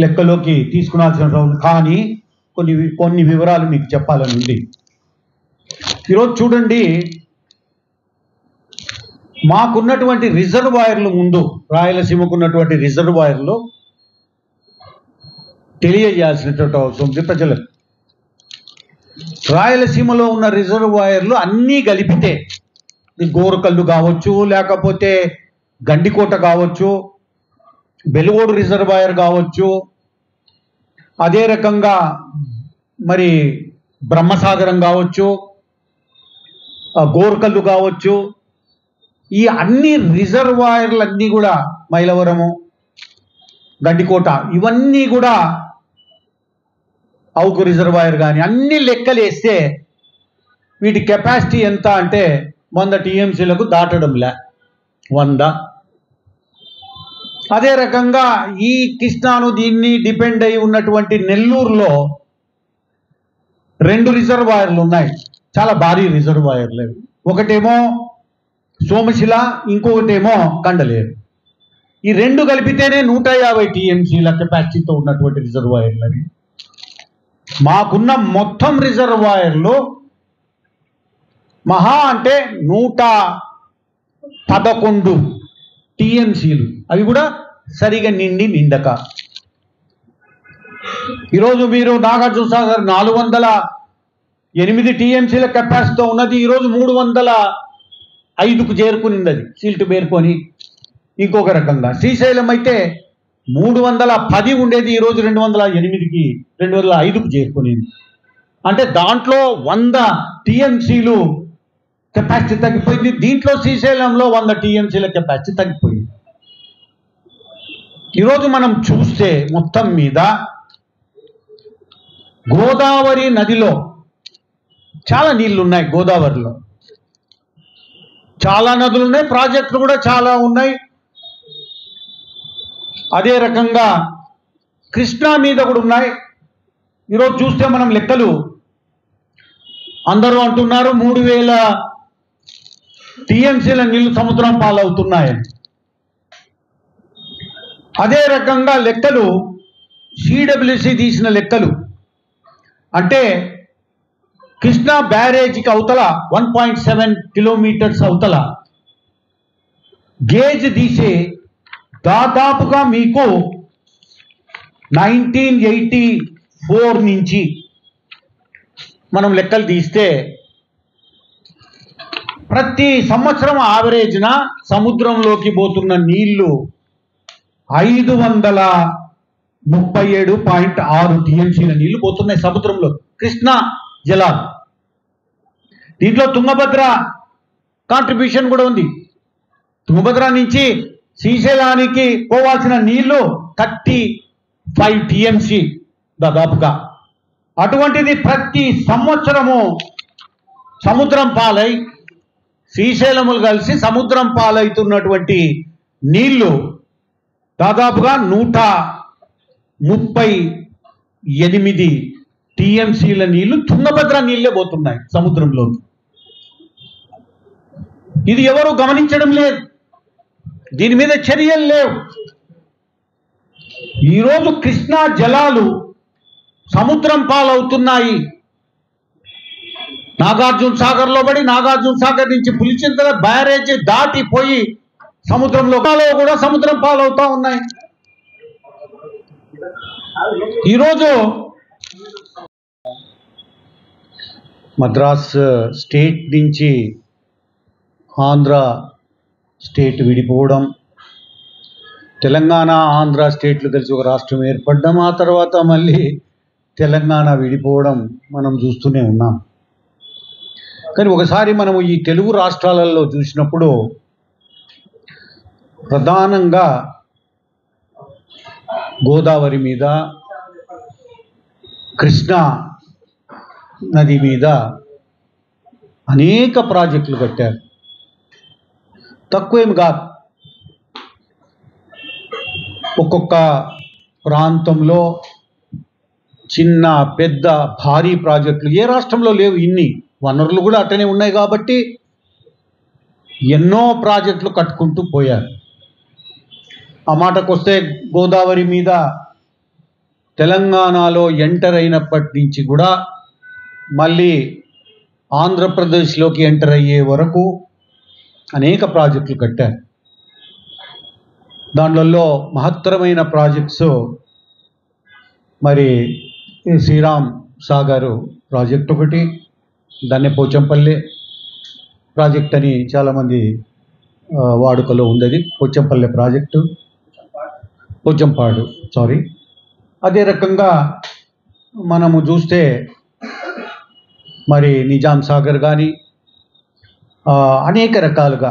లెక్కలోకి తీసుకునాల్సిన అవసరం. కానీ కొన్ని వివరాలు మీకు చెప్పాలని ఉంది. ఈరోజు చూడండి, మాకున్నటువంటి రిజర్వాయర్లు, ముందు రాయలసీమకు ఉన్నటువంటి రిజర్వాయర్లు తెలియజేయాల్సినటువంటి అవసరం ఉంది ప్రజలకు. రాయలసీమలో ఉన్న రిజర్వాయర్లు అన్నీ కలిపితే, గోరకల్లు కావచ్చు, లేకపోతే గండికోట కావచ్చు, బెలుగోడు రిజర్వాయర్ కావచ్చు, అదే రకంగా మరి బ్రహ్మసాగరం కావచ్చు, గోరకల్లు కావచ్చు, ఈ అన్ని రిజర్వాయర్లన్నీ కూడా, మైలవరము, గండికోట, ఇవన్నీ కూడా అవుకు రిజర్వాయర్ కానీ అన్ని లెక్కలు వేస్తే వీటి కెపాసిటీ ఎంత అంటే 100 టీఎంసీలకు దాటడంలే, 100. అదే రకంగా ఈ కృష్ణాను దీన్ని డిపెండ్ అయి ఉన్నటువంటి నెల్లూరులో 2 రిజర్వాయర్లు ఉన్నాయి, చాలా భారీ రిజర్వాయర్లు. ఒకటేమో సోమశిల, ఇంకొకటేమో కండలేరు. ఈ 2 కలిపితేనే 150 టీఎంసీల కెపాసిటీతో ఉన్నటువంటి రిజర్వాయర్లు అవి. మాకున్న మొత్తం రిజర్వాయర్లు మహా అంటే 111 టీఎంసీలు, అవి కూడా సరిగా నిండక. ఈరోజు మీరు నాగార్జున సాగర్ 408 టీఎంసీల కెపాసిటీతో ఉన్నది, ఈరోజు 305కు చేరుకునింది, అది సీల్ట్ పేరుకొని. ఇంకొక రకంగా శ్రీశైలం అయితే 310 ఉండేది, ఈరోజు 205కు చేరుకునింది. అంటే దాంట్లో 100 టీఎంసీలు కెపాసిటీ తగ్గిపోయింది. దీంట్లో శ్రీశైలంలో 100 టీఎంసీల కెపాసిటీ తగ్గిపోయింది. ఈరోజు మనం చూస్తే మొత్తం మీద గోదావరి నదిలో చాలా నీళ్లు ఉన్నాయి. గోదావరిలో చాలా నదులు ఉన్నాయి, ప్రాజెక్టులు కూడా చాలా ఉన్నాయి. అదే రకంగా కృష్ణా మీద కూడా ఉన్నాయి. ఈరోజు చూస్తే మనం లెక్కలు, అందరూ అంటున్నారు 3000 టీఎంసీల నీళ్లు సముద్రం పాలవుతున్నాయని. అదే రకంగా లెక్కలు సిడబ్ల్యూసి తీసిన లెక్కలు అంటే కృష్ణా బ్యారేజీకి అవతల 1.7 కిలోమీటర్స్ అవతల గేజ్ తీసే దాదాపుగా మీకు 1984 నుంచి మనం లెక్కలు తీస్తే ప్రతి సంవత్సరం ఆవరేజ్న సముద్రంలోకి పోతున్న నీళ్లు 537.6 టీఎంసీల నీళ్లు పోతున్నాయి సముద్రంలో, కృష్ణా జలాలు. దీంట్లో తుంగభద్ర కాంట్రిబ్యూషన్ కూడా ఉంది. తుంగభద్ర నుంచి శ్రీశైలానికి పోవాల్సిన నీళ్లు 35 టీఎంసీ దాదాపుగా. అటువంటిది ప్రతి సంవత్సరము సముద్రం పాలై, శ్రీశైలములు కలిసి సముద్రం పాలవుతున్నటువంటి నీళ్లు దాదాపుగా 138 టీఎంసీల నీళ్లు తుంగభద్ర నీళ్లే పోతున్నాయి సముద్రంలో. ఇది ఎవరు గమనించడం లేదు, దీని మీద చర్యలు లేవు. ఈరోజు కృష్ణా జలాలు సముద్రం పాలవుతున్నాయి. నాగార్జున సాగర్లో పడి, నాగార్జున సాగర్ నుంచి పులిచింతల బ్యారేజీ దాటిపోయి సముద్రంలో కూడా సముద్రం పాలవుతా ఉన్నాయి. ఈరోజు మద్రాస్ స్టేట్ నుంచి ఆంధ్ర స్టేట్ విడిపోవడం, తెలంగాణ ఆంధ్ర స్టేట్లు కలిసి ఒక రాష్ట్రం ఏర్పడడం, ఆ తర్వాత మళ్ళీ తెలంగాణ విడిపోవడం మనం చూస్తూనే ఉన్నాం. కానీ ఒకసారి మనము ఈ తెలుగు రాష్ట్రాలలో చూసినప్పుడు ప్రధానంగా గోదావరి మీద, కృష్ణా నది మీద అనేక ప్రాజెక్టులు కట్టారు. తక్కువేం కాదు. ఒక్కొక్క ప్రాంతంలో చిన్న పెద్ద భారీ ప్రాజెక్టులు ఏ రాష్ట్రంలో లేవు. ఇన్ని వనరులు కూడా అట్టనే ఉన్నాయి కాబట్టి ఎన్నో ప్రాజెక్టులు కట్టుకుంటూ పోయారు. ఆ మాటకు వస్తే గోదావరి మీద తెలంగాణలో ఎంటర్ అయినప్పటి నుంచి కూడా మళ్ళీ ఆంధ్రప్రదేశ్లోకి ఎంటర్ అయ్యే వరకు అనేక ప్రాజెక్టులు కట్టారు. దాంట్లో మహత్తరమైన ప్రాజెక్ట్స్ మరి శ్రీరామ్ సాగర్ ప్రాజెక్ట్ ఒకటి, దాన్ని పోచంపల్లి ప్రాజెక్ట్ అని చాలామంది వాడుకలో ఉంది. Pochampalli project, Pochampadu sorry. అదే రకంగా మనము చూస్తే మరి నిజాం సాగర్ కానీ అనేక రకాలుగా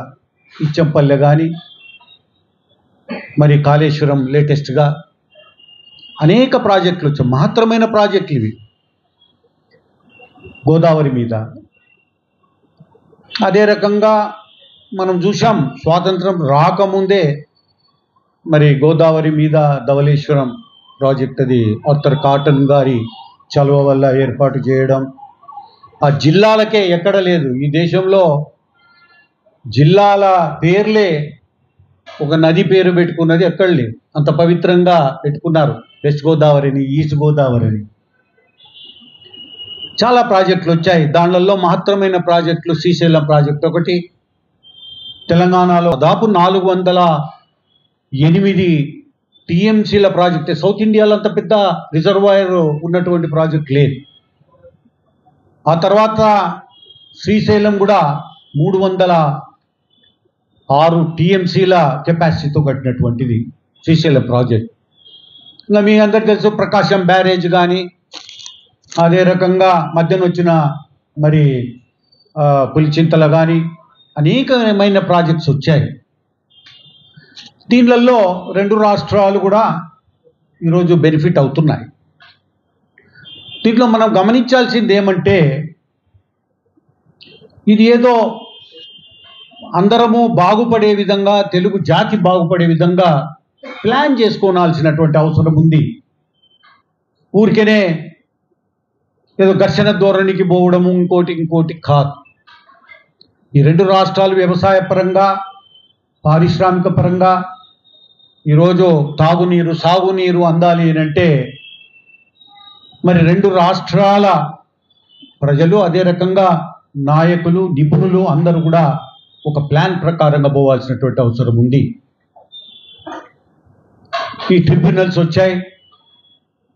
ఇచ్చంపల్లె కానీ మరి కాళేశ్వరం లేటెస్ట్గా అనేక ప్రాజెక్టులు వచ్చాయి. మహత్తరమైన ప్రాజెక్టులు ఇవి గోదావరి మీద. అదే రకంగా మనం చూసాం స్వాతంత్రం రాకముందే మరి గోదావరి మీద ధవళేశ్వరం ప్రాజెక్ట్, అది ఆర్థర్ కాటన్ గారి చలువ వల్ల ఏర్పాటు చేయడం. ఆ జిల్లాలకే ఎక్కడ లేదు ఈ దేశంలో జిల్లాల పేర్లే ఒక నది పేరు పెట్టుకున్నది ఎక్కడ లేదు. అంత పవిత్రంగా పెట్టుకున్నారు వెస్ట్ గోదావరిని, ఈస్ట్ గోదావరిని. చాలా ప్రాజెక్టులు వచ్చాయి. దానిలో మహత్తరమైన ప్రాజెక్టులు శ్రీశైలం ప్రాజెక్ట్ ఒకటి. తెలంగాణలో దాదాపు 408 టీఎంసీల ప్రాజెక్టే. సౌత్ ఇండియాలో అంత పెద్ద రిజర్వాయర్ ఉన్నటువంటి ప్రాజెక్ట్ లేదు. ఆ తర్వాత శ్రీశైలం కూడా 306 టీఎంసీల కెపాసిటీతో కట్టినటువంటిది శ్రీశైలం ప్రాజెక్ట్. ఇంకా మీ అందరికీ తెలుసు ప్రకాశం బ్యారేజ్ కానీ, అదే రకంగా మధ్యన వచ్చిన మరి పులిచింతల కానీ అనేకమైన ప్రాజెక్ట్స్ వచ్చాయి. దీనిలలో 2 రాష్ట్రాలు కూడా ఈరోజు బెనిఫిట్ అవుతున్నాయి. దీంట్లో మనం గమనించాల్సింది ఏమంటే, ఇది ఏదో అందరము బాగుపడే విధంగా, తెలుగు జాతి బాగుపడే విధంగా ప్లాన్ చేసుకోవాల్సినటువంటి అవసరం ఉంది. ఊరికేనే ఏదో ఘర్షణ ధోరణికి పోవడము ఇంకోటి కాదు. ఈ 2 రాష్ట్రాలు వ్యవసాయ పరంగా, పారిశ్రామిక పరంగా ఈరోజు తాగునీరు, సాగునీరు అందాలి అంటే మరి 2 రాష్ట్రాల ప్రజలు, అదే రకంగా నాయకులు, నిపుణులు అందరూ కూడా ఒక ప్లాన్ ప్రకారంగా పోవాల్సినటువంటి అవసరం ఉంది. ఈ ట్రిబ్యునల్స్ వచ్చాయి.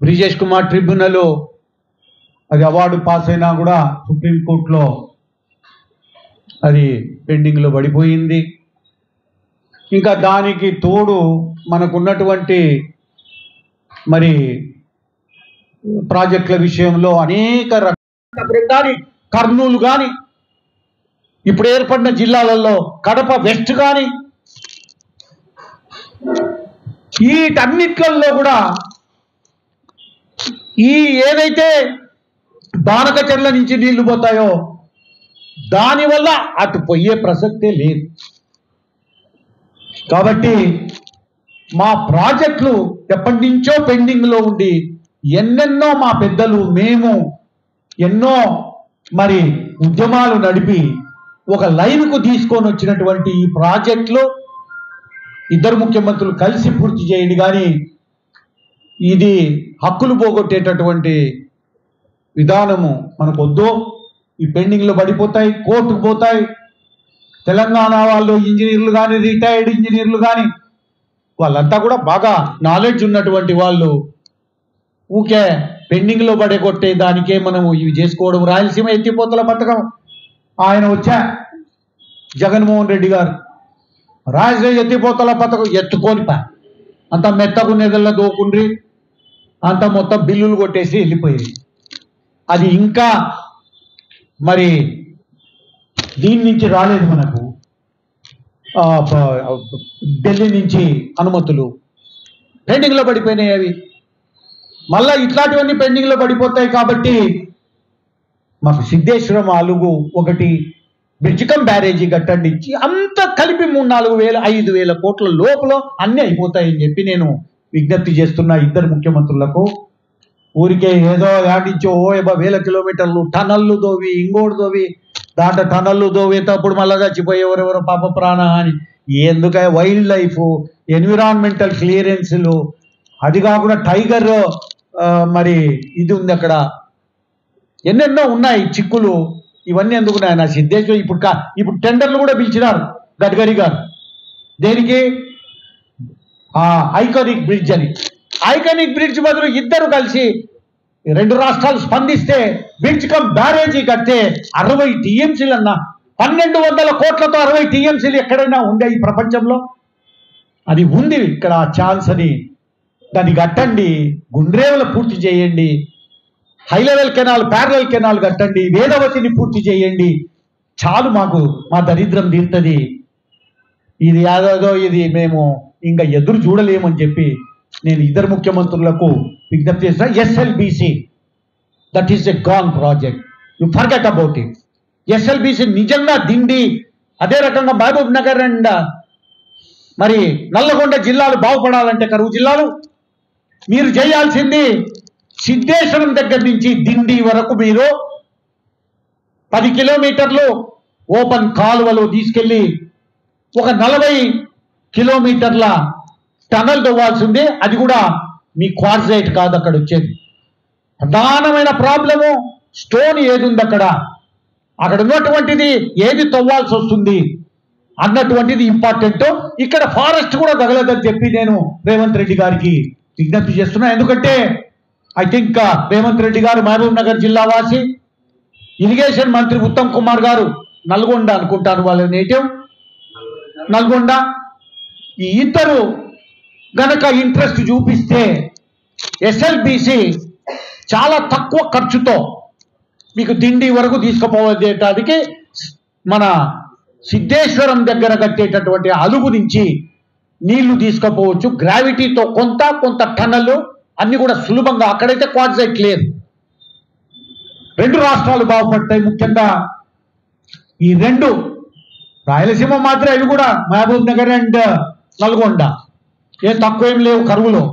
బ్రిజేష్ కుమార్ ట్రిబ్యునల్ అది అవార్డు పాస్ అయినా కూడా సుప్రీంకోర్టులో అది పెండింగ్లో పడిపోయింది. ఇంకా దానికి తోడు మనకున్నటువంటి మరి ప్రాజెక్టుల విషయంలో అనేక రకాల కర్నూలు కానీ, ఇప్పుడు ఏర్పడిన జిల్లాలలో కడప వెస్ట్ కానీ, వీటన్నిట్లలో కూడా ఈ ఏదైతే బానకచెర్ల నుంచి నీళ్లు పోతాయో దానివల్ల అటు పోయే ప్రసక్తే లేదు. కాబట్టి మా ప్రాజెక్టులు ఎప్పటి నుంచో పెండింగ్లో ఉండి ఎన్నెన్నో మా పెద్దలు మేము ఎన్నో మరి ఉద్యమాలు నడిపి ఒక లైన్కు తీసుకొని వచ్చినటువంటి ఈ ప్రాజెక్టులు 2 ముఖ్యమంత్రులు కలిసి పూర్తి చేయండి. కానీ ఇది హక్కులు పోగొట్టేటటువంటి విధానము మనకు వద్దు. ఈ పెండింగ్లో పడిపోతాయి, కోర్టుకు పోతాయి. తెలంగాణ వాళ్ళు ఇంజనీర్లు కానీ, రిటైర్డ్ ఇంజనీర్లు కానీ వాళ్ళంతా కూడా బాగా నాలెడ్జ్ ఉన్నటువంటి వాళ్ళు ఊకే పెండింగ్లో పడగొట్టే దానికే మనము ఇవి చేసుకోవడం. రాయలసీమ ఎత్తిపోతల పథకం ఆయన వచ్చా జగన్మోహన్ రెడ్డి గారు రాయలసీమ ఎత్తిపోతల పథకం ఎత్తుకొని అంత మెత్తగున్నెదల్లో దోకుండ్రి, అంత మొత్తం బిల్లులు కొట్టేసి వెళ్ళిపోయింది. అది ఇంకా మరి దీని నుంచి రాలేదు మనకు, ఢిల్లీ నుంచి అనుమతులు పెండింగ్లో పడిపోయినాయి. అవి మళ్ళీ ఇట్లాంటివన్నీ పెండింగ్లో పడిపోతాయి. కాబట్టి మాకు సిద్ధేశ్వరం అలుగు ఒకటి, బ్రిడ్జికం బ్యారేజీ కట్టండి ఇచ్చి అంత కలిపి 3-4 వేల 5,000 కోట్ల లోపల అన్నీ అయిపోతాయని చెప్పి నేను విజ్ఞప్తి చేస్తున్నా 2 ముఖ్యమంత్రులకు. ఊరికే ఏదో దాటించో 1000 కిలోమీటర్లు టనల్లు దోవి, ఇంకోటి దోవి, దాంట్లో టనల్లు దోవేటప్పుడు మళ్ళీ చచ్చిపోయి ఎవరెవరో పాప ప్రాణహాని. ఎందుకంటే వైల్డ్ లైఫ్, ఎన్విరాన్మెంటల్ క్లియరెన్స్లు, అది కాకుండా టైగర్ మరి ఇది ఉంది అక్కడ, ఎన్నెన్నో ఉన్నాయి చిక్కులు. ఇవన్నీ ఎందుకున్నాయి నా సిద్ధేశ్వర్ ఇప్పుడు టెండర్లు కూడా పిలిచినారు గడ్కరీ గారు. దేనికి? ఐకానిక్ బ్రిడ్జ్ అని. ఐకానిక్ బ్రిడ్జ్ బదులు ఇద్దరు కలిసి 2 రాష్ట్రాలు స్పందిస్తే బ్రిడ్జ్ కమ్ బ్యారేజీ కడితే 60 టీఎంసీలు అన్నా, 1200 కోట్లతో 60 టీఎంసీలు ఎక్కడైనా ఉందా ఈ ప్రపంచంలో? అది ఉంది ఇక్కడ ఛాన్స్ అని. దాన్ని కట్టండి, గుండ్రేవులు పూర్తి చేయండి, high level canal, parallel canal కట్టండి, వేదవతిని పూర్తి చేయండి, చాలు మాకు మా దరిద్రం తీరుతుంది. ఇది యాదో ఇది మేము ఇంకా ఎదురు చూడలేమని చెప్పి నేను ఇద్దరు ముఖ్యమంత్రులకు విజ్ఞప్తి చేసిన. SLBC that is a gone project, you forget about it. SLBC నిజంగా దిండి, అదే రకంగా మహబూబ్ నగర్ అండ్ మరి నల్లగొండ జిల్లాలు బాగుపడాలంటే, కరువు జిల్లాలు, మీరు చేయాల్సింది సిద్ధేశ్వరం దగ్గర నుంచి దిండి వరకు మీరు 10 కిలోమీటర్లు ఓపెన్ కాలువలు తీసుకెళ్ళి ఒక 40 కిలోమీటర్ల టనల్ తవ్వాల్సింది. అది కూడా మీ క్వార్జైట్ కాదు అక్కడ వచ్చేది. ప్రధానమైన ప్రాబ్లము స్టోన్ ఏది ఉంది అక్కడ ఉన్నటువంటిది ఏది తవ్వాల్సి వస్తుంది అన్నటువంటిది ఇంపార్టెంట్. ఇక్కడ ఫారెస్ట్ కూడా తగలదని చెప్పి నేను రేవంత్ రెడ్డి గారికి విజ్ఞప్తి చేస్తున్నా. ఎందుకంటే ఐ థింక్ రేవంత్ రెడ్డి గారు మహబూబ్ నగర్ జిల్లా వాసి, ఇరిగేషన్ మంత్రి ఉత్తమ్ కుమార్ గారు నల్గొండ అనుకుంటారు, వాళ్ళ నేటివ్ నల్గొండ. ఈ ఇద్దరు గనక ఇంట్రెస్ట్ చూపిస్తే ఎస్ఎల్బిసి చాలా తక్కువ ఖర్చుతో మీకు దిండి వరకు తీసుకుపోయేటానికి, మన సిద్ధేశ్వరం దగ్గర కట్టేటటువంటి అలుగు నుంచి నీళ్లు తీసుకుపోవచ్చు. గ్రావిటీతో కొంత టన్నల్ అన్ని కూడా సులభంగా. అక్కడైతే క్వార్జైట్ లేదు. 2 రాష్ట్రాలు బాగుపడతాయి. ముఖ్యంగా ఈ 2 రాయలసీమ మాత్రం, అవి కూడా మహబూబ్ నగర్ అండ్ నల్గొండ ఏం తక్కువ ఏం లేవు కరువులో.